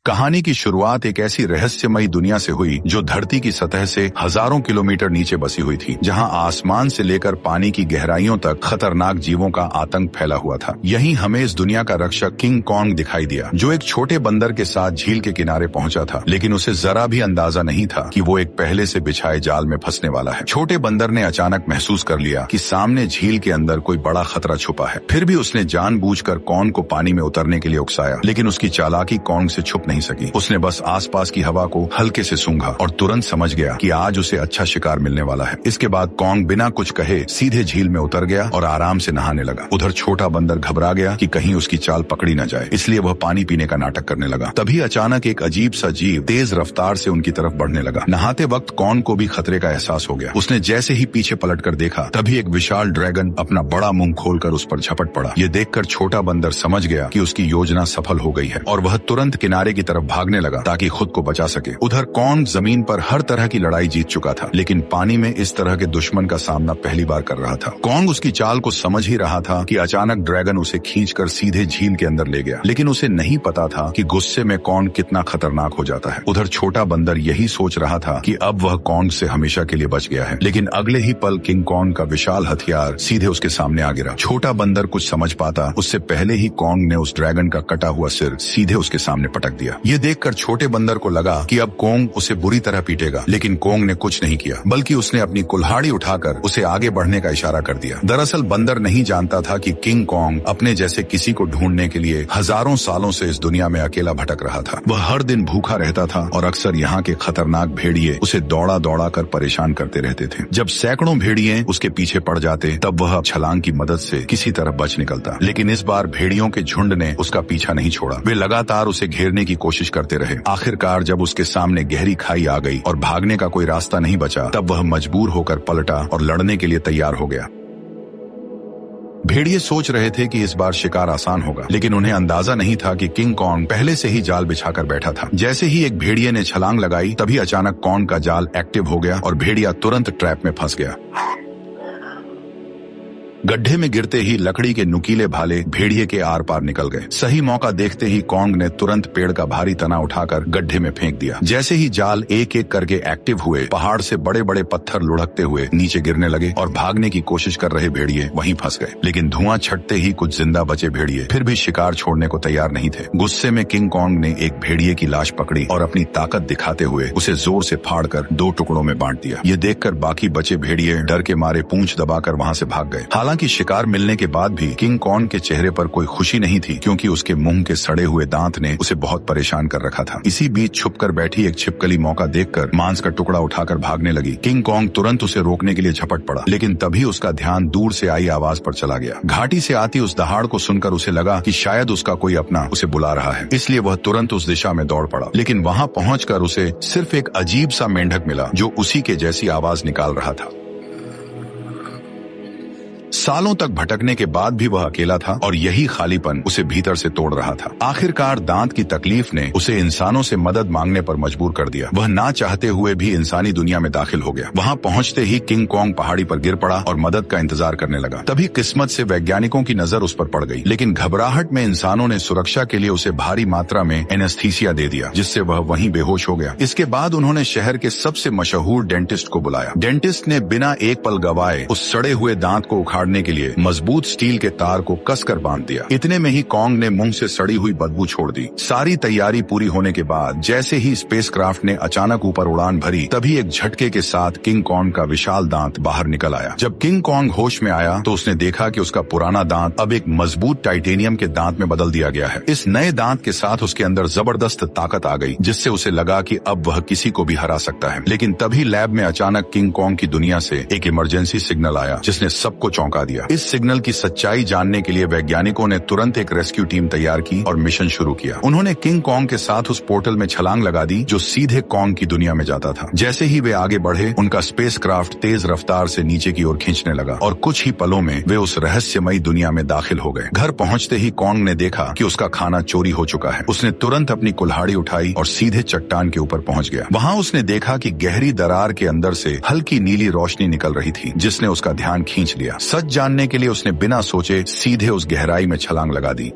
कहानी की शुरुआत एक ऐसी रहस्यमयी दुनिया से हुई जो धरती की सतह से हजारों किलोमीटर नीचे बसी हुई थी, जहां आसमान से लेकर पानी की गहराइयों तक खतरनाक जीवों का आतंक फैला हुआ था। यहीं हमें इस दुनिया का रक्षक किंग कॉन्ग दिखाई दिया, जो एक छोटे बंदर के साथ झील के किनारे पहुंचा था, लेकिन उसे जरा भी अंदाजा नहीं था कि वो एक पहले से बिछाए जाल में फंसने वाला है। छोटे बंदर ने अचानक महसूस कर लिया कि सामने झील के अंदर कोई बड़ा खतरा छुपा है। फिर भी उसने जानबूझकर कॉन्ग को पानी में उतरने के लिए उकसाया, लेकिन उसकी चालाकी कॉन्ग से छुप नहीं सकी। उसने बस आसपास की हवा को हल्के से सूंघा और तुरंत समझ गया कि आज उसे अच्छा शिकार मिलने वाला है। इसके बाद कॉन्ग बिना कुछ कहे सीधे झील में उतर गया और आराम से नहाने लगा। उधर छोटा बंदर घबरा गया कि कहीं उसकी चाल पकड़ी न जाए, इसलिए वह पानी पीने का नाटक करने लगा। तभी अचानक एक अजीब सा जीव तेज रफ्तार से उनकी तरफ बढ़ने लगा। नहाते वक्त कॉन्ग को भी खतरे का एहसास हो गया। उसने जैसे ही पीछे पलटकर देखा, तभी एक विशाल ड्रैगन अपना बड़ा मुंह खोलकर उस पर झपट पड़ा। ये देखकर छोटा बंदर समझ गया कि उसकी योजना सफल हो गई है और वह तुरंत किनारे की तरफ भागने लगा ताकि खुद को बचा सके। उधर कॉन्ग जमीन पर हर तरह की लड़ाई जीत चुका था, लेकिन पानी में इस तरह के दुश्मन का सामना पहली बार कर रहा था। कॉन्ग उसकी चाल को समझ ही रहा था कि अचानक ड्रैगन उसे खींचकर सीधे झील के अंदर ले गया, लेकिन उसे नहीं पता था कि गुस्से में कॉन्ग कितना खतरनाक हो जाता है। उधर छोटा बंदर यही सोच रहा था कि अब वह कॉन्ग से हमेशा के लिए बच गया है, लेकिन अगले ही पल किंग कॉन्ग का विशाल हथियार सीधे उसके सामने आ गिरा। छोटा बंदर कुछ समझ पाता उससे पहले ही कॉन्ग ने उस ड्रैगन का कटा हुआ सिर सीधे उसके सामने पटक दिया। ये देखकर छोटे बंदर को लगा कि अब कॉन्ग उसे बुरी तरह पीटेगा, लेकिन कॉन्ग ने कुछ नहीं किया, बल्कि उसने अपनी कुल्हाड़ी उठाकर उसे आगे बढ़ने का इशारा कर दिया। दरअसल बंदर नहीं जानता था कि किंग कॉन्ग अपने जैसे किसी को ढूंढने के लिए हजारों सालों से इस दुनिया में अकेला भटक रहा था। वह हर दिन भूखा रहता था और अक्सर यहाँ के खतरनाक भेड़िए उसे दौड़ा दौड़ा कर परेशान करते रहते थे। जब सैकड़ों भेड़िए उसके पीछे पड़ जाते, तब वह छलांग की मदद से किसी तरह बच निकलता, लेकिन इस बार भेड़ियों के झुंड ने उसका पीछा नहीं छोड़ा। वे लगातार उसे घेरने की कोशिश करते रहे। आखिरकार जब उसके सामने गहरी खाई आ गई और भागने का कोई रास्ता नहीं बचा, तब वह मजबूर होकर पलटा और लड़ने के लिए तैयार हो गया। भेड़िए सोच रहे थे कि इस बार शिकार आसान होगा, लेकिन उन्हें अंदाजा नहीं था कि किंग कॉन्ग पहले से ही जाल बिछाकर बैठा था। जैसे ही एक भेड़िए ने छलांग लगाई, तभी अचानक कॉन्ग का जाल एक्टिव हो गया और भेड़िया तुरंत ट्रैप में फंस गया। गड्ढे में गिरते ही लकड़ी के नुकीले भाले भेड़िए के आर पार निकल गए। सही मौका देखते ही कॉन्ग ने तुरंत पेड़ का भारी तना उठाकर गड्ढे में फेंक दिया। जैसे ही जाल एक एक करके एक्टिव हुए, पहाड़ से बड़े बड़े पत्थर लुढ़कते हुए नीचे गिरने लगे और भागने की कोशिश कर रहे भेड़िए वहीं फंस गए। लेकिन धुआं छटते ही कुछ जिंदा बचे भेड़िए फिर भी शिकार छोड़ने को तैयार नहीं थे। गुस्से में किंग कॉन्ग ने एक भेड़िए की लाश पकड़ी और अपनी ताकत दिखाते हुए उसे जोर से फाड़कर 2 टुकड़ों में बांट दिया। ये देखकर बाकी बचे भेड़िए डर के मारे पूंछ दबाकर वहां से भाग गए। हालांकि शिकार मिलने के बाद भी किंग कॉन्ग के चेहरे पर कोई खुशी नहीं थी, क्योंकि उसके मुंह के सड़े हुए दांत ने उसे बहुत परेशान कर रखा था। इसी बीच छुपकर बैठी एक छिपकली मौका देखकर मांस का टुकड़ा उठाकर भागने लगी। किंग कॉन्ग तुरंत उसे रोकने के लिए झपट पड़ा, लेकिन तभी उसका ध्यान दूर से आई आवाज पर चला गया। घाटी से आती उस दहाड़ को सुनकर उसे लगा कि शायद उसका कोई अपना उसे बुला रहा है, इसलिए वह तुरंत उस दिशा में दौड़ पड़ा। लेकिन वहां पहुंचकर उसे सिर्फ एक अजीब सा मेंढक मिला जो उसी के जैसी आवाज निकाल रहा था। सालों तक भटकने के बाद भी वह अकेला था और यही खालीपन उसे भीतर से तोड़ रहा था। आखिरकार दांत की तकलीफ ने उसे इंसानों से मदद मांगने पर मजबूर कर दिया। वह ना चाहते हुए भी इंसानी दुनिया में दाखिल हो गया। वहां पहुंचते ही किंग कॉन्ग पहाड़ी पर गिर पड़ा और मदद का इंतजार करने लगा। तभी किस्मत से वैज्ञानिकों की नजर उस पर पड़ गई, लेकिन घबराहट में इंसानों ने सुरक्षा के लिए उसे भारी मात्रा में एनेस्थीसिया दे दिया, जिससे वह वहीं बेहोश हो गया। इसके बाद उन्होंने शहर के सबसे मशहूर डेंटिस्ट को बुलाया। डेंटिस्ट ने बिना एक पल गवाए उस सड़े हुए दांत को उखाड़ने के लिए मजबूत स्टील के तार को कसकर बांध दिया। इतने में ही कॉन्ग ने मुंह से सड़ी हुई बदबू छोड़ दी। सारी तैयारी पूरी होने के बाद जैसे ही स्पेसक्राफ्ट ने अचानक ऊपर उड़ान भरी, तभी एक झटके के साथ किंग कॉन्ग का विशाल दांत बाहर निकल आया। जब किंग कॉन्ग होश में आया तो उसने देखा कि उसका पुराना दांत अब एक मजबूत टाइटेनियम के दांत में बदल दिया गया है। इस नए दांत के साथ उसके अंदर जबरदस्त ताकत आ गई, जिससे उसे लगा कि अब वह किसी को भी हरा सकता है। लेकिन तभी लैब में अचानक किंग कॉन्ग की दुनिया से एक इमरजेंसी सिग्नल आया, जिसने सबको चौंका दिया। इस सिग्नल की सच्चाई जानने के लिए वैज्ञानिकों ने तुरंत एक रेस्क्यू टीम तैयार की और मिशन शुरू किया। उन्होंने किंग कॉन्ग के साथ उस पोर्टल में छलांग लगा दी जो सीधे कॉन्ग की दुनिया में जाता था। जैसे ही वे आगे बढ़े, उनका स्पेसक्राफ्ट तेज रफ्तार से नीचे की ओर खींचने लगा और कुछ ही पलों में वे उस रहस्यमयी दुनिया में दाखिल हो गए। घर पहुंचते ही कॉन्ग ने देखा कि उसका खाना चोरी हो चुका है। उसने तुरंत अपनी कुल्हाड़ी उठाई और सीधे चट्टान के ऊपर पहुंच गया। वहां उसने देखा कि गहरी दरार के अंदर से हल्की नीली रोशनी निकल रही थी, जिसने उसका ध्यान खींच लिया। सच जानने के लिए उसने बिना सोचे सीधे उस गहराई में छलांग लगा दी।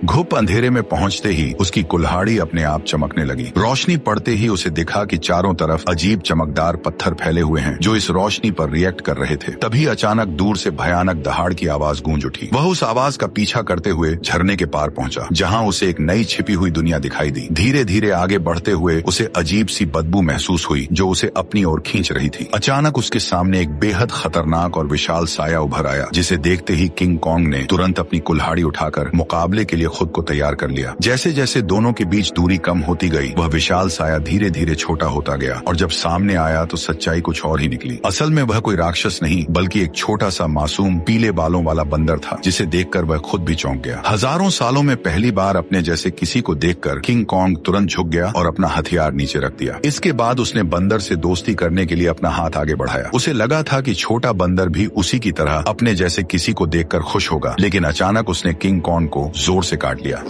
घुप अंधेरे में पहुंचते ही उसकी कुल्हाड़ी अपने आप चमकने लगी। रोशनी पड़ते ही उसे दिखा कि चारों तरफ अजीब चमकदार पत्थर फैले हुए हैं जो इस रोशनी पर रिएक्ट कर रहे थे। तभी अचानक दूर से भयानक दहाड़ की आवाज गूंज उठी। वह उस आवाज का पीछा करते हुए झरने के पार पहुंचा, जहां उसे एक नई छिपी हुई दुनिया दिखाई दी। धीरे धीरे आगे बढ़ते हुए उसे अजीब सी बदबू महसूस हुई जो उसे अपनी ओर खींच रही थी। अचानक उसके सामने एक बेहद खतरनाक और विशाल साया उभर आया, जिसे देखते ही किंग कॉन्ग ने तुरंत अपनी कुल्हाड़ी उठाकर मुकाबले के लिए खुद को तैयार कर लिया। जैसे जैसे दोनों के बीच दूरी कम होती गई, वह विशाल साया धीरे धीरे छोटा होता गया और जब सामने आया तो सच्चाई कुछ और ही निकली। असल में वह कोई राक्षस नहीं बल्कि एक छोटा सा मासूम पीले बालों वाला बंदर था, जिसे देखकर वह खुद भी चौंक गया। हजारों सालों में पहली बार अपने जैसे किसी को देखकर किंग कॉन्ग तुरंत झुक गया और अपना हथियार नीचे रख दिया। इसके बाद उसने बंदर से दोस्ती करने के लिए अपना हाथ आगे बढ़ाया। उसे लगा था कि छोटा बंदर भी उसी की तरह अपने जैसे किसी को देखकर खुश होगा, लेकिन अचानक उसने किंग कॉन्ग को जोर से काट लिया।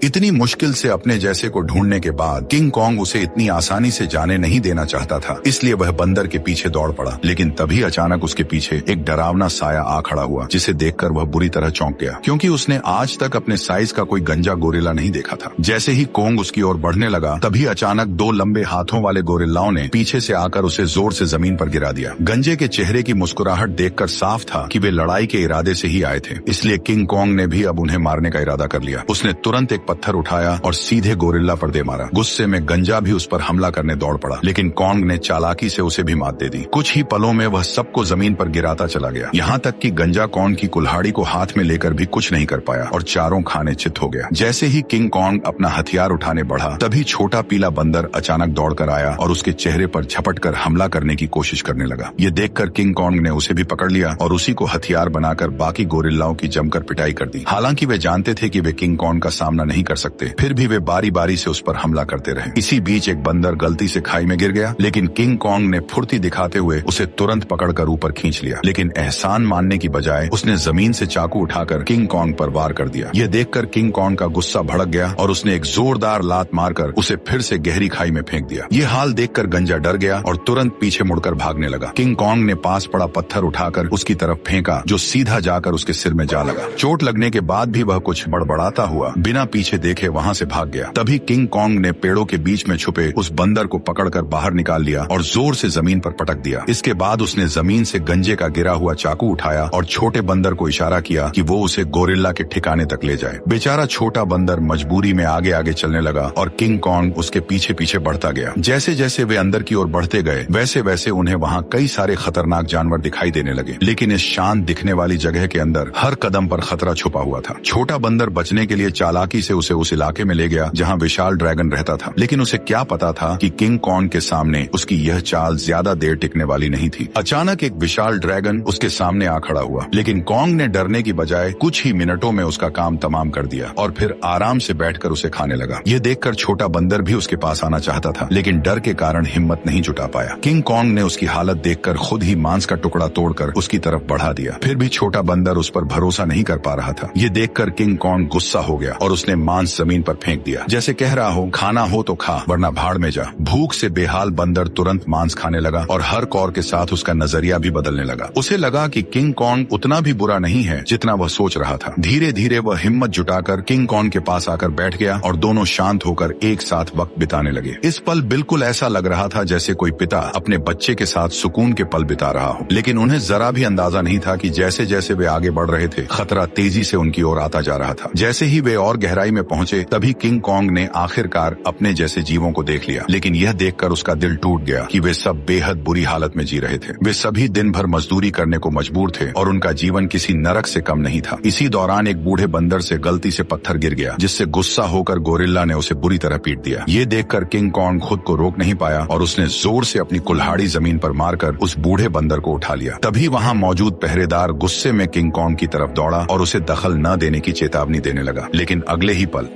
इतनी मुश्किल से अपने जैसे को ढूंढने के बाद किंग कॉन्ग उसे इतनी आसानी से जाने नहीं देना चाहता था, इसलिए वह बंदर के पीछे दौड़ पड़ा। लेकिन तभी अचानक उसके पीछे एक डरावना साया आ खड़ा हुआ, जिसे देखकर वह बुरी तरह चौंक गया, क्योंकि उसने आज तक अपने साइज का कोई गंजा गोरिल्ला नहीं देखा था। जैसे ही कॉन्ग उसकी ओर बढ़ने लगा, तभी अचानक दो लंबे हाथों वाले गोरिल्लाओं ने पीछे से आकर उसे जोर से जमीन पर गिरा दिया। गंजे के चेहरे की मुस्कुराहट देखकर साफ था कि वे लड़ाई के इरादे से ही आए थे, इसलिए किंग कॉन्ग ने भी अब उन्हें मारने का इरादा कर लिया। उसने तुरंत एक पत्थर उठाया और सीधे गोरिल्ला पर दे मारा। गुस्से में गंजा भी उस पर हमला करने दौड़ पड़ा, लेकिन कॉन्ग ने चालाकी से उसे भी मात दे दी। कुछ ही पलों में वह सबको जमीन पर गिराता चला गया, यहाँ तक कि गंजा कॉन्ग की कुल्हाड़ी को हाथ में लेकर भी कुछ नहीं कर पाया और चारों खाने चित हो गया। जैसे ही किंग कॉन्ग अपना हथियार उठाने बढ़ा, तभी छोटा पीला बंदर अचानक दौड़कर आया और उसके चेहरे पर झपट कर हमला करने की कोशिश करने लगा। ये देखकर किंग कॉन्ग ने उसे भी पकड़ लिया और उसी को हथियार बनाकर बाकी गोरिल्लाओं की जमकर पिटाई कर दी। हालांकि वे जानते थे कि वे किंग कॉन्ग का सामना नहीं कर सकते, फिर भी वे बारी बारी से उस पर हमला करते रहे। इसी बीच एक बंदर गलती से खाई में गिर गया, लेकिन किंग कॉन्ग ने फुर्ती दिखाते हुए उसे तुरंत पकड़कर ऊपर खींच लिया। लेकिन एहसान मानने की बजाय उसने जमीन से चाकू उठाकर किंग कॉन्ग पर वार कर दिया। यह देखकर किंग कॉन्ग का गुस्सा भड़क गया और उसने एक जोरदार लात मारकर उसे फिर से गहरी खाई में फेंक दिया। ये हाल देखकर गंजा डर गया और तुरंत पीछे मुड़कर भागने लगा। किंग कॉन्ग ने पास पड़ा पत्थर उठाकर उसकी तरफ फेंका, जो सीधा जाकर उसके सिर में जा लगा। चोट लगने के बाद भी वह कुछ बड़बड़ाता हुआ बिना पीछे देखे वहां से भाग गया। तभी किंग कॉन्ग ने पेड़ों के बीच में छुपे उस बंदर को पकड़कर बाहर निकाल लिया और जोर से जमीन पर पटक दिया। इसके बाद उसने जमीन से गंजे का गिरा हुआ चाकू उठाया और छोटे बंदर को इशारा किया कि वो उसे गोरिल्ला के ठिकाने तक ले जाए। बेचारा छोटा बंदर मजबूरी में आगे आगे चलने लगा और किंग कॉन्ग उसके पीछे पीछे बढ़ता गया। जैसे जैसे वे अंदर की ओर बढ़ते गए, वैसे वैसे उन्हें वहाँ कई सारे खतरनाक जानवर दिखाई देने लगे, लेकिन इस शांत दिखने वाली जगह के अंदर हर कदम पर खतरा छुपा हुआ था। छोटा बंदर बचने के लिए चालाकी से उसे उस इलाके में ले गया जहाँ विशाल ड्रैगन रहता था, लेकिन उसे क्या पता था कि किंग कॉन्ग के सामने उसकी यह चाल ज्यादा देर टिकने वाली नहीं थी। अचानक एक विशाल ड्रैगन उसके सामने आ खड़ा हुआ, लेकिन कॉन्ग ने डरने की बजाय कुछ ही मिनटों में उसका काम तमाम कर दिया और फिर आराम से बैठकर उसे खाने लगा। यह देखकर छोटा बंदर भी उसके पास आना चाहता था, लेकिन डर के कारण हिम्मत नहीं जुटा पाया। किंग कॉन्ग ने उसकी हालत देखकर खुद ही मांस का टुकड़ा तोड़कर उसकी तरफ बढ़ा दिया। फिर भी छोटा बंदर उस पर भरोसा नहीं कर पा रहा था। ये देखकर किंग कॉन्ग गुस्सा हो गया और उसने मांस जमीन पर फेंक दिया, जैसे कह रहा हो खाना हो तो खा वरना भाड़ में जा। भूख से बेहाल बंदर तुरंत मांस खाने लगा और हर कौर के साथ उसका नजरिया भी बदलने लगा। उसे लगा कि किंग कॉन्ग उतना भी बुरा नहीं है जितना वह सोच रहा था। धीरे धीरे वह हिम्मत जुटाकर किंग कॉन्ग के पास आकर बैठ गया और दोनों शांत होकर एक साथ वक्त बिताने लगे। इस पल बिल्कुल ऐसा लग रहा था जैसे कोई पिता अपने बच्चे के साथ सुकून के पल बिता रहा हो, लेकिन उन्हें जरा भी अंदाजा नहीं था कि जैसे जैसे वे आगे बढ़ रहे थे, खतरा तेजी से उनकी ओर आता जा रहा था। जैसे ही वे और गहराई में पहुंचे, तभी किंग कॉन्ग ने आखिरकार अपने जैसे जीवों को देख लिया, लेकिन यह देखकर उसका दिल टूट गया कि वे सब बेहद बुरी हालत में जी रहे थे। वे सभी दिन भर मजदूरी करने को मजबूर थे और उनका जीवन किसी नरक से कम नहीं था। इसी दौरान एक बूढ़े बंदर से गलती से पत्थर गिर गया, जिससे गुस्सा होकर गोरिल्ला ने उसे बुरी तरह पीट दिया। ये देखकर किंग कॉन्ग खुद को रोक नहीं पाया और उसने जोर से अपनी कुल्हाड़ी जमीन पर मारकर उस बूढ़े बंदर को उठा लिया। तभी वहाँ मौजूद पहरेदार गुस्से में किंग कॉन्ग की तरफ दौड़ा और उसे दखल न देने की चेतावनी देने लगा, लेकिन अगले ही पल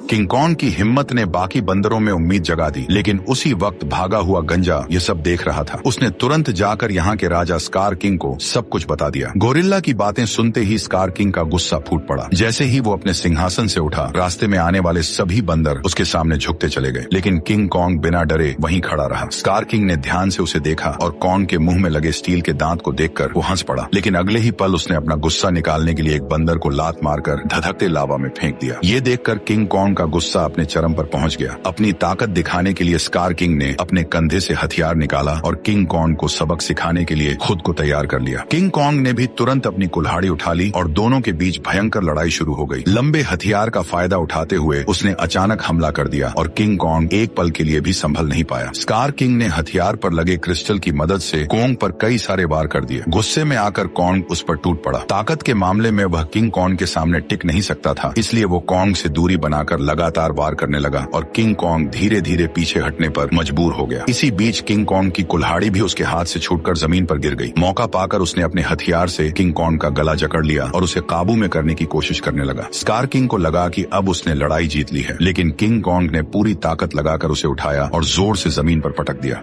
किंग कॉन्ग की हिम्मत ने बाकी बंदरों में उम्मीद जगा दी, लेकिन उसी वक्त भागा हुआ गंजा ये सब देख रहा था। उसने तुरंत जाकर यहाँ के राजा स्कार किंग को सब कुछ बता दिया। गोरिल्ला की बातें सुनते ही स्कार किंग का गुस्सा फूट पड़ा। जैसे ही वो अपने सिंहासन से उठा, रास्ते में आने वाले सभी बंदर उसके सामने झुकते चले गए, लेकिन किंग कॉन्ग बिना डरे वहीं खड़ा रहा। स्कार किंग ने ध्यान से उसे देखा और कॉन्ग के मुंह में लगे स्टील के दांत को देखकर वो हंस पड़ा, लेकिन अगले ही पल उसने अपना गुस्सा निकालने के लिए एक बंदर को लात मारकर धधकते लावा में फेंक दिया। ये देखकर किंग कॉन्ग का गुस्सा अपने चरम पर पहुंच गया। अपनी ताकत दिखाने के लिए स्कार किंग ने अपने कंधे से हथियार निकाला और किंग कॉन्ग को सबक सिखाने के लिए खुद को तैयार कर लिया। किंग कॉन्ग ने भी तुरंत अपनी कुल्हाड़ी उठा ली और दोनों के बीच भयंकर लड़ाई शुरू हो गई। लंबे हथियार का फायदा उठाते हुए उसने अचानक हमला कर दिया और किंग कॉन्ग एक पल के लिए भी संभल नहीं पाया। स्कार किंग ने हथियार पर लगे क्रिस्टल की मदद से कॉन्ग पर कई सारे वार कर दिए। गुस्से में आकर कॉन्ग उस पर टूट पड़ा। ताकत के मामले में वह किंग कॉन्ग के सामने टिक नहीं सकता था, इसलिए वो कॉन्ग से दूरी बनाकर लगातार वार करने लगा और किंग कॉन्ग धीरे धीरे पीछे हटने पर मजबूर हो गया। इसी बीच किंग कॉन्ग की कुल्हाड़ी भी उसके हाथ से छूटकर जमीन पर गिर गई। मौका पाकर उसने अपने हथियार से किंग कॉन्ग का गला जकड़ लिया और उसे काबू में करने की कोशिश करने लगा। स्कार किंग को लगा कि अब उसने लड़ाई जीत ली है, लेकिन किंग कॉन्ग ने पूरी ताकत लगाकर उसे उठाया और जोर से जमीन पर पटक दिया।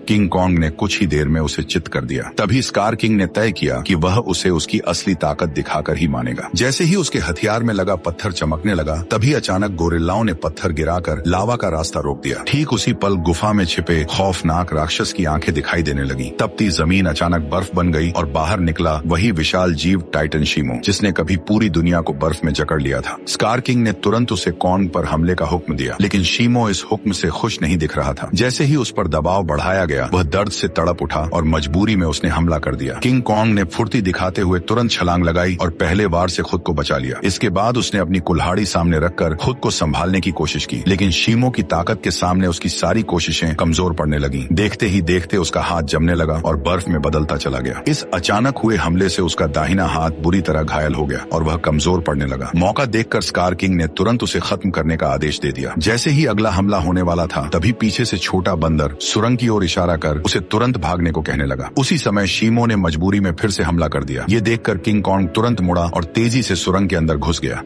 किंग कॉन्ग ने कुछ ही देर में उसे चित कर दिया। तभी स्कार किंग ने तय किया कि वह उसे उसकी असली ताकत दिखाकर ही मानेगा। जैसे ही उसके हथियार में लगा पत्थर चमकने लगा, तभी अचानक गोरिल्लाओं ने पत्थर गिराकर लावा का रास्ता रोक दिया। ठीक उसी पल गुफा में छिपे खौफनाक राक्षस की आंखें दिखाई देने लगी। तपती जमीन अचानक बर्फ बन गई और बाहर निकला वही विशाल जीव टाइटन शीमो, जिसने कभी पूरी दुनिया को बर्फ में जकड़ लिया था। स्कार किंग ने तुरंत उसे कॉन्ग पर हमले का हुक्म दिया, लेकिन शीमो इस हुक्म से खुश नहीं दिख रहा था। जैसे ही उस पर दबाव बढ़ाया गया, वह दर्द से तड़प उठा और मजबूरी में उसने हमला कर दिया। किंग कॉन्ग ने फुर्ती दिखाते हुए तुरंत छलांग लगाई और पहले वार से खुद को बचा लिया। इसके बाद उसने अपनी कुल्हाड़ी सामने रखकर खुद को संभालने की कोशिश की, लेकिन शीमो की ताकत के सामने उसकी सारी कोशिशें कमजोर पड़ने लगी। देखते ही देखते उसका हाथ जमने लगा और बर्फ में बदलता चला गया। इस अचानक हुए हमले से उसका दाहिना हाथ बुरी तरह घायल हो गया और वह कमजोर पड़ने लगा। मौका देखकर स्कार किंग ने तुरंत उसे खत्म करने का आदेश दे दिया। जैसे ही अगला हमला होने वाला था, तभी पीछे से छोटा बंदर सुरंग की ओर इशारा कर उसे तुरंत भागने को कहने लगा। उसी समय शीमो ने मजबूरी में फिर से हमला कर दिया। ये देखकर किंग कॉन्ग तुरंत मुड़ा और तेजी से सुरंग के अंदर घुस गया,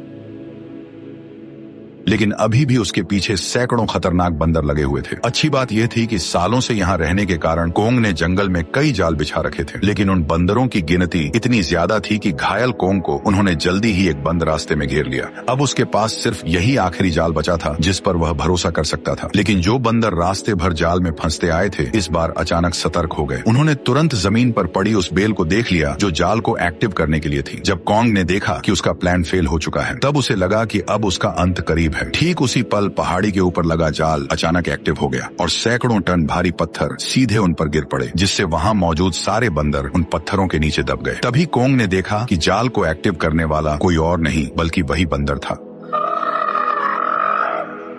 लेकिन अभी भी उसके पीछे सैकड़ों खतरनाक बंदर लगे हुए थे। अच्छी बात यह थी कि सालों से यहाँ रहने के कारण कॉन्ग ने जंगल में कई जाल बिछा रखे थे, लेकिन उन बंदरों की गिनती इतनी ज्यादा थी कि घायल कॉन्ग को उन्होंने जल्दी ही एक बंद रास्ते में घेर लिया। अब उसके पास सिर्फ यही आखिरी जाल बचा था जिस पर वह भरोसा कर सकता था। लेकिन जो बंदर रास्ते भर जाल में फंसते आए थे, इस बार अचानक सतर्क हो गए। उन्होंने तुरंत जमीन पर पड़ी उस बेल को देख लिया जो जाल को एक्टिव करने के लिए थी। जब कॉन्ग ने देखा कि उसका प्लान फेल हो चुका है, तब उसे लगा कि अब उसका अंत करीब है। ठीक उसी पल पहाड़ी के ऊपर लगा जाल अचानक एक्टिव हो गया और सैकड़ों टन भारी पत्थर सीधे उन पर गिर पड़े, जिससे वहां मौजूद सारे बंदर उन पत्थरों के नीचे दब गए। तभी कॉन्ग ने देखा कि जाल को एक्टिव करने वाला कोई और नहीं बल्कि वही बंदर था।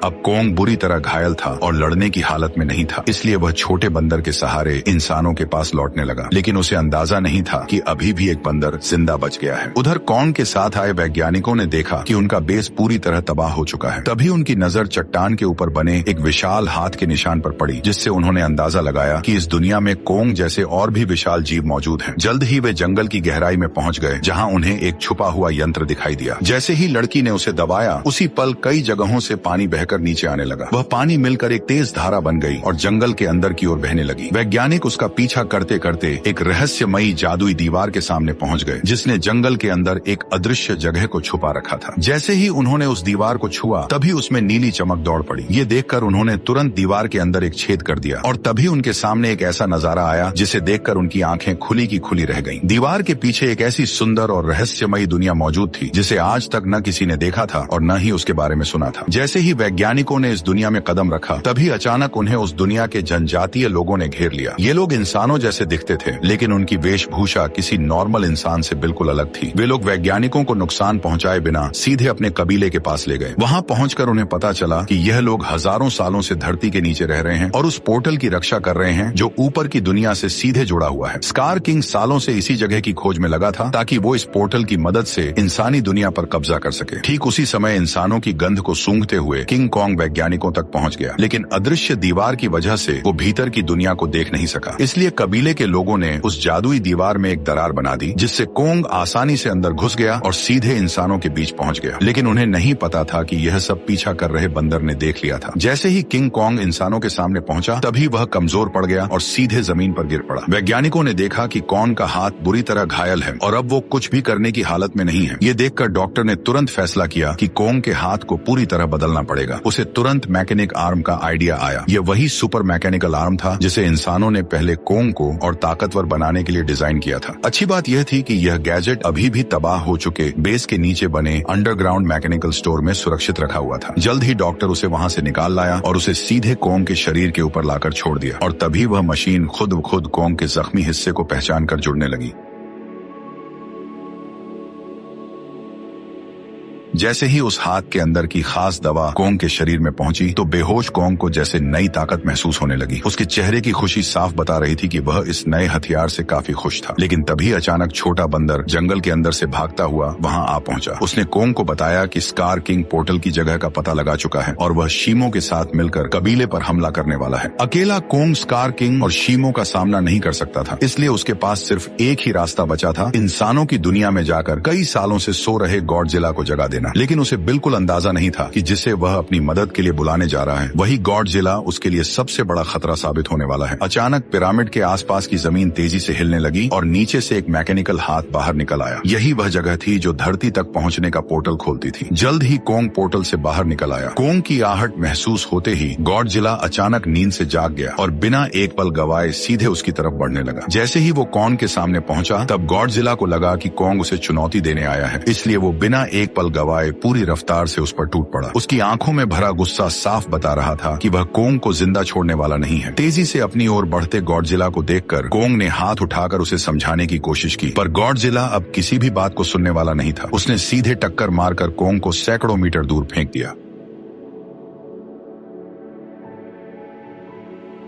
अब कॉन्ग बुरी तरह घायल था और लड़ने की हालत में नहीं था, इसलिए वह छोटे बंदर के सहारे इंसानों के पास लौटने लगा। लेकिन उसे अंदाजा नहीं था कि अभी भी एक बंदर जिंदा बच गया है। उधर कॉन्ग के साथ आए वैज्ञानिकों ने देखा कि उनका बेस पूरी तरह तबाह हो चुका है। तभी उनकी नजर चट्टान के ऊपर बने एक विशाल हाथ के निशान पर पड़ी, जिससे उन्होंने अंदाजा लगाया कि इस दुनिया में कॉन्ग जैसे और भी विशाल जीव मौजूद हैं। जल्द ही वे जंगल की गहराई में पहुंच गए, जहां उन्हें एक छुपा हुआ यंत्र दिखाई दिया। जैसे ही लड़की ने उसे दबाया, उसी पल कई जगहों से पानी बहकर नीचे आने लगा। वह पानी मिलकर एक तेज धारा बन गई और जंगल के अंदर की ओर बहने लगी। वैज्ञानिक उसका पीछा करते करते एक रहस्यमयी जादुई दीवार के सामने पहुंच गए, जिसने जंगल के अंदर एक अदृश्य जगह को छुपा रखा था। जैसे ही उन्होंने उस दीवार को छुआ, तभी उसमें नीली चमक दौड़ पड़ी। ये देखकर उन्होंने तुरंत दीवार के अंदर एक छेद कर दिया और तभी उनके सामने एक ऐसा नजारा आया जिसे देखकर उनकी आंखें खुली की खुली रह गईं। दीवार के पीछे एक ऐसी सुंदर और रहस्यमयी दुनिया मौजूद थी जिसे आज तक न किसी ने देखा था और न ही उसके बारे में सुना था। जैसे ही वैज्ञानिकों ने इस दुनिया में कदम रखा, तभी अचानक उन्हें उस दुनिया के जनजातीय लोगों ने घेर लिया। ये लोग इंसानों जैसे दिखते थे, लेकिन उनकी वेशभूषा किसी नॉर्मल इंसान से बिल्कुल अलग थी। वे लोग वैज्ञानिकों को नुकसान पहुंचाए बिना सीधे अपने कबीले के पास ले गए। वहां पहुंचकर उन्हें पता चला कि यह लोग हजारों सालों से धरती के नीचे रह रहे हैं और उस पोर्टल की रक्षा कर रहे हैं जो ऊपर की दुनिया से सीधे जुड़ा हुआ है। स्कार किंग सालों से इसी जगह की खोज में लगा था ताकि वो इस पोर्टल की मदद से इंसानी दुनिया पर कब्जा कर सके। ठीक उसी समय इंसानों की गंध को सूंघते हुए किंग किंग कॉन्ग वैज्ञानिकों तक पहुंच गया, लेकिन अदृश्य दीवार की वजह से वो भीतर की दुनिया को देख नहीं सका। इसलिए कबीले के लोगों ने उस जादुई दीवार में एक दरार बना दी, जिससे कॉन्ग आसानी से अंदर घुस गया और सीधे इंसानों के बीच पहुंच गया। लेकिन उन्हें नहीं पता था कि यह सब पीछा कर रहे बंदर ने देख लिया था। जैसे ही किंग कॉन्ग इंसानों के सामने पहुंचा, तभी वह कमजोर पड़ गया और सीधे जमीन पर गिर पड़ा। वैज्ञानिकों ने देखा कि कॉन्ग का हाथ बुरी तरह घायल है और अब वो कुछ भी करने की हालत में नहीं है। ये देखकर डॉक्टर ने तुरंत फैसला किया कि कॉन्ग के हाथ को पूरी तरह बदलना पड़ेगा। उसे तुरंत मैकेनिक आर्म का आइडिया आया। यह वही सुपर मैकेनिकल आर्म था जिसे इंसानों ने पहले कॉन्ग को और ताकतवर बनाने के लिए डिजाइन किया था। अच्छी बात यह थी कि यह गैजेट अभी भी तबाह हो चुके बेस के नीचे बने अंडरग्राउंड मैकेनिकल स्टोर में सुरक्षित रखा हुआ था। जल्द ही डॉक्टर उसे वहां से निकाल लाया और उसे सीधे कॉन्ग के शरीर के ऊपर लाकर छोड़ दिया, और तभी वह मशीन खुद कॉन्ग के जख्मी हिस्से को पहचान कर जुड़ने लगी। जैसे ही उस हाथ के अंदर की खास दवा कॉन्ग के शरीर में पहुंची, तो बेहोश कॉन्ग को जैसे नई ताकत महसूस होने लगी। उसके चेहरे की खुशी साफ बता रही थी कि वह इस नए हथियार से काफी खुश था। लेकिन तभी अचानक छोटा बंदर जंगल के अंदर से भागता हुआ वहां आ पहुंचा। उसने कॉन्ग को बताया कि स्कार किंग पोर्टल की जगह का पता लगा चुका है और वह शीमो के साथ मिलकर कबीले पर हमला करने वाला है। अकेला कॉन्ग स्कार किंग और शीमो का सामना नहीं कर सकता था, इसलिए उसके पास सिर्फ एक ही रास्ता बचा था, इंसानों की दुनिया में जाकर कई सालों से सो रहे गॉडजिला को जगा देना। लेकिन उसे बिल्कुल अंदाजा नहीं था कि जिसे वह अपनी मदद के लिए बुलाने जा रहा है, वही गॉडजिला उसके लिए सबसे बड़ा खतरा साबित होने वाला है। अचानक पिरामिड के आसपास की जमीन तेजी से हिलने लगी और नीचे से एक मैकेनिकल हाथ बाहर निकल आया। यही वह जगह थी जो धरती तक पहुंचने का पोर्टल खोलती थी। जल्द ही कॉन्ग पोर्टल से बाहर निकल आया। कॉन्ग की आहट महसूस होते ही गॉडजिला अचानक नींद से जाग गया और बिना एक पल गवाए सीधे उसकी तरफ बढ़ने लगा। जैसे ही वो कॉन्ग के सामने पहुंचा, तब गॉडजिला को लगा कि कॉन्ग उसे चुनौती देने आया है, इसलिए वो बिना एक पल गवाए पूरी रफ्तार से उस पर टूट पड़ा। उसकी आंखों में भरा गुस्सा साफ बता रहा था कि वह कॉन्ग को जिंदा छोड़ने वाला नहीं है। तेजी से अपनी ओर बढ़ते गॉडजिला को देखकर कॉन्ग ने हाथ उठाकर उसे समझाने की कोशिश की, पर गॉडजिला अब किसी भी बात को सुनने वाला नहीं था। उसने सीधे टक्कर मारकर कॉन्ग को सैकड़ों मीटर दूर फेंक दिया।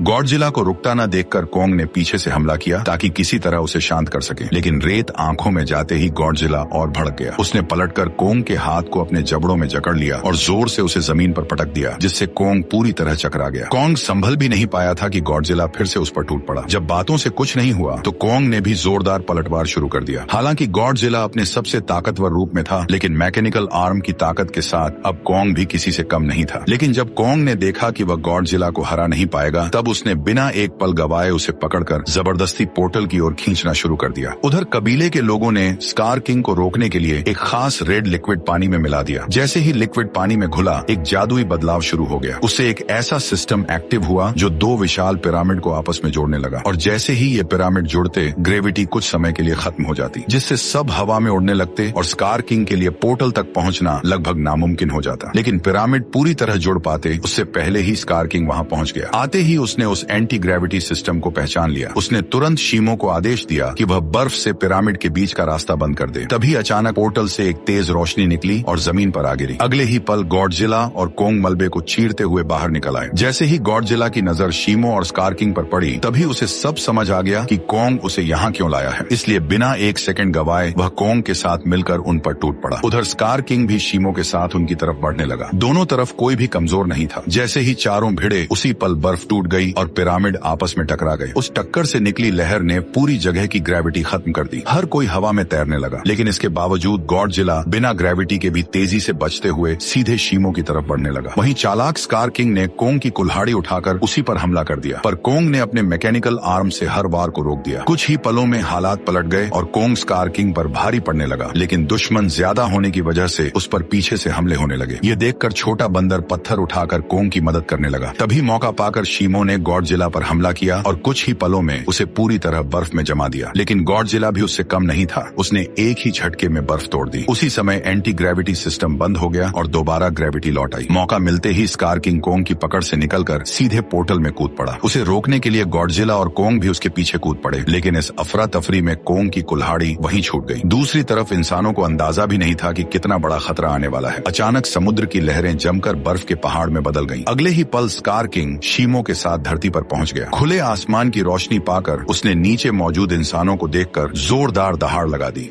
गॉडजिला को रुकता न देखकर कॉन्ग ने पीछे से हमला किया ताकि किसी तरह उसे शांत कर सके, लेकिन रेत आंखों में जाते ही गॉडजिला और भड़क गया। उसने पलटकर कॉन्ग के हाथ को अपने जबड़ों में जकड़ लिया और जोर से उसे जमीन पर पटक दिया, जिससे कॉन्ग पूरी तरह चकरा गया। कॉन्ग संभल भी नहीं पाया था कि गॉडजिला फिर से उस पर टूट पड़ा। जब बातों से कुछ नहीं हुआ तो कॉन्ग ने भी जोरदार पलटवार शुरू कर दिया। हालांकि गॉडजिला अपने सबसे ताकतवर रूप में था, लेकिन मैकेनिकल आर्म की ताकत के साथ अब कॉन्ग भी किसी से कम नहीं था। लेकिन जब कॉन्ग ने देखा कि वह गॉडजिला को हरा नहीं पाएगा, तब उसने बिना एक पल गवाए उसे पकड़कर जबरदस्ती पोर्टल की ओर खींचना शुरू कर दिया। उधर कबीले के लोगों ने स्कार किंग को रोकने के लिए एक खास रेड लिक्विड पानी में मिला दिया। जैसे ही लिक्विड पानी में घुला, एक जादुई बदलाव शुरू हो गया। उससे एक ऐसा सिस्टम एक्टिव हुआ जो दो विशाल पिरामिड को आपस में जोड़ने लगा, और जैसे ही ये पिरामिड जुड़ते, ग्रेविटी कुछ समय के लिए खत्म हो जाती, जिससे सब हवा में उड़ने लगते और स्कार किंग के लिए पोर्टल तक पहुंचना लगभग नामुमकिन हो जाता। लेकिन पिरामिड पूरी तरह जुड़ पाते उससे पहले ही स्कार किंग वहां पहुंच गया। आते ही उसने उस एंटी ग्रेविटी सिस्टम को पहचान लिया। उसने तुरंत शीमो को आदेश दिया कि वह बर्फ से पिरामिड के बीच का रास्ता बंद कर दे। तभी अचानक पोर्टल से एक तेज रोशनी निकली और जमीन पर आ गिरी। अगले ही पल गॉडजिला और कॉन्ग मलबे को चीरते हुए बाहर निकल आए। जैसे ही गॉडजिला की नजर शीमो और स्कार किंग पर पड़ी, तभी उसे सब समझ आ गया कि कॉन्ग उसे यहाँ क्यों लाया है। इसलिए बिना एक सेकंड गवाए वह कॉन्ग के साथ मिलकर उन पर टूट पड़ा। उधर स्कार किंग भी शीमो के साथ उनकी तरफ बढ़ने लगा। दोनों तरफ कोई भी कमजोर नहीं था। जैसे ही चारों भिड़े, उसी पल बर्फ टूट गई और पिरामिड आपस में टकरा गए। उस टक्कर से निकली लहर ने पूरी जगह की ग्रेविटी खत्म कर दी। हर कोई हवा में तैरने लगा, लेकिन इसके बावजूद गॉडजिला बिना ग्रेविटी के भी तेजी से बचते हुए सीधे शीमो की तरफ बढ़ने लगा। वहीं चालाक स्कार किंग ने कॉन्ग की कुल्हाड़ी उठाकर उसी पर हमला कर दिया, पर कॉन्ग ने अपने मैकेनिकल आर्म से हर वार को रोक दिया। कुछ ही पलों में हालात पलट गए और कॉन्ग स्कार किंग पर भारी पड़ने लगा, लेकिन दुश्मन ज्यादा होने की वजह से उस पर पीछे से हमले होने लगे। ये देखकर छोटा बंदर पत्थर उठाकर कॉन्ग की मदद करने लगा। तभी मौका पाकर शीमो ने गॉडजिला पर हमला किया और कुछ ही पलों में उसे पूरी तरह बर्फ में जमा दिया। लेकिन गॉडजिला भी उससे कम नहीं था। उसने एक ही झटके में बर्फ तोड़ दी। उसी समय एंटी ग्रेविटी सिस्टम बंद हो गया और दोबारा ग्रेविटी लौट आई। मौका मिलते ही स्कार किंग कॉन्ग की पकड़ से निकलकर सीधे पोर्टल में कूद पड़ा। उसे रोकने के लिए गॉडजिला और कॉन्ग भी उसके पीछे कूद पड़े, लेकिन इस अफरा तफरी में कॉन्ग की कुल्हाड़ी वहीं छूट गई। दूसरी तरफ इंसानों को अंदाजा भी नहीं था कि कितना बड़ा खतरा आने वाला है। अचानक समुद्र की लहरें जमकर बर्फ के पहाड़ में बदल गईं। अगले ही पल स्कार किंग शीमो के साथ धरती पर पहुंच गया। खुले आसमान की रोशनी पाकर उसने नीचे मौजूद इंसानों को देखकर जोरदार दहाड़ लगा दी।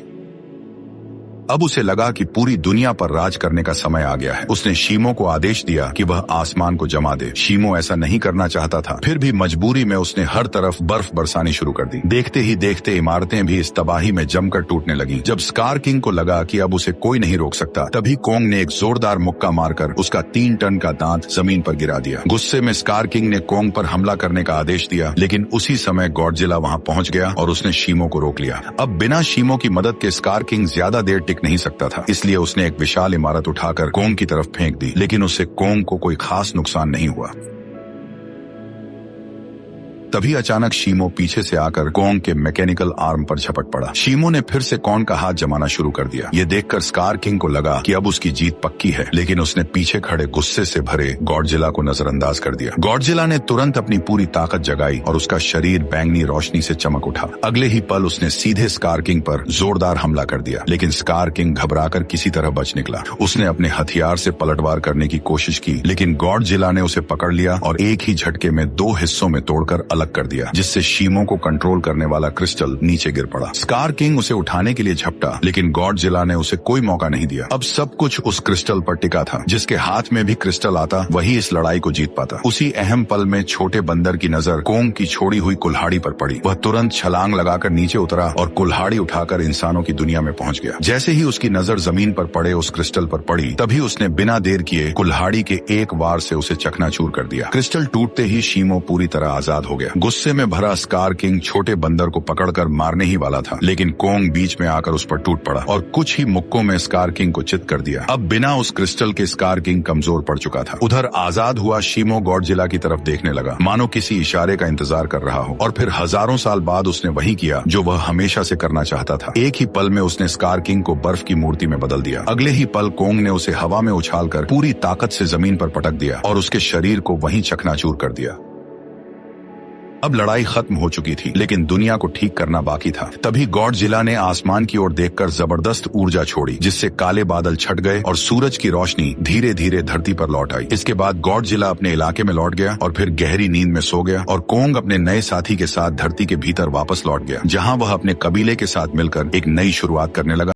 अब उसे लगा कि पूरी दुनिया पर राज करने का समय आ गया है। उसने शीमो को आदेश दिया कि वह आसमान को जमा दे। शीमो ऐसा नहीं करना चाहता था, फिर भी मजबूरी में उसने हर तरफ बर्फ बरसानी शुरू कर दी। देखते ही देखते इमारतें भी इस तबाही में जमकर टूटने लगी। जब स्कार किंग को लगा कि अब उसे कोई नहीं रोक सकता, तभी कोंग ने एक जोरदार मुक्का मारकर उसका 3 टन का दांत जमीन पर गिरा दिया। गुस्से में स्कार किंग ने कोंग पर हमला करने का आदेश दिया, लेकिन उसी समय गॉडजिला वहां पहुंच गया और उसने शीमो को रोक लिया। अब बिना शीमो की मदद के स्कार किंग ज्यादा देर टिक नहीं सकता था, इसलिए उसने एक विशाल इमारत उठाकर कोंग की तरफ फेंक दी, लेकिन उससे कोंग को कोई खास नुकसान नहीं हुआ। तभी अचानक शीमो पीछे से आकर कोंग के मैकेनिकल आर्म पर झपट पड़ा। शीमो ने फिर से कोंग का हाथ जमाना शुरू कर दिया। ये देखकर स्कार किंग को लगा कि अब उसकी जीत पक्की है, लेकिन उसने पीछे खड़े गुस्से से भरे गॉडजिला को नजरअंदाज कर दिया। गॉडजिला ने तुरंत अपनी पूरी ताकत जगाई और उसका शरीर बैंगनी रोशनी से चमक उठा। अगले ही पल उसने सीधे स्कार किंग पर जोरदार हमला कर दिया, लेकिन स्कार किंग घबराकर किसी तरह बच निकला। उसने अपने हथियार से पलटवार करने की कोशिश की, लेकिन गॉडजिला ने उसे पकड़ लिया और एक ही झटके में 2 हिस्सों में तोड़कर अलग कर दिया, जिससे शीमो को कंट्रोल करने वाला क्रिस्टल नीचे गिर पड़ा। स्कार किंग उसे उठाने के लिए झपटा, लेकिन गॉडजिला ने उसे कोई मौका नहीं दिया। अब सब कुछ उस क्रिस्टल पर टिका था। जिसके हाथ में भी क्रिस्टल आता, वही इस लड़ाई को जीत पाता। उसी अहम पल में छोटे बंदर की नजर कोंग की छोड़ी हुई कुल्हाड़ी पर पड़ी। वह तुरंत छलांग लगाकर नीचे उतरा और कुल्हाड़ी उठाकर इंसानों की दुनिया में पहुंच गया। जैसे ही उसकी नजर जमीन पर पड़े उस क्रिस्टल पर पड़ी, तभी उसने बिना देर किए कुल्हाड़ी के एक वार से उसे चकनाचूर कर दिया। क्रिस्टल टूटते ही शीमो पूरी तरह आजाद हो गया। गुस्से में भरा स्कार किंग छोटे बंदर को पकड़कर मारने ही वाला था, लेकिन कोंग बीच में आकर उस पर टूट पड़ा और कुछ ही मुक्कों में स्कार किंग को चित कर दिया। अब बिना उस क्रिस्टल के स्कार किंग कमजोर पड़ चुका था। उधर आजाद हुआ शीमो गॉडजिला की तरफ देखने लगा, मानो किसी इशारे का इंतजार कर रहा हो, और फिर हजारों साल बाद उसने वही किया जो वह हमेशा से करना चाहता था। एक ही पल में उसने स्कार किंग को बर्फ की मूर्ति में बदल दिया। अगले ही पल कोंग ने उसे हवा में उछालकर पूरी ताकत से जमीन पर पटक दिया और उसके शरीर को वहीं चकनाचूर कर दिया। अब लड़ाई खत्म हो चुकी थी, लेकिन दुनिया को ठीक करना बाकी था। तभी गॉडजिला ने आसमान की ओर देखकर जबरदस्त ऊर्जा छोड़ी, जिससे काले बादल छट गए और सूरज की रोशनी धीरे धीरे धरती पर लौट आई। इसके बाद गॉडजिला अपने इलाके में लौट गया और फिर गहरी नींद में सो गया, और कोंग अपने नए साथी के साथ धरती के भीतर वापस लौट गया, जहाँ वह अपने कबीले के साथ मिलकर एक नई शुरुआत करने लगा।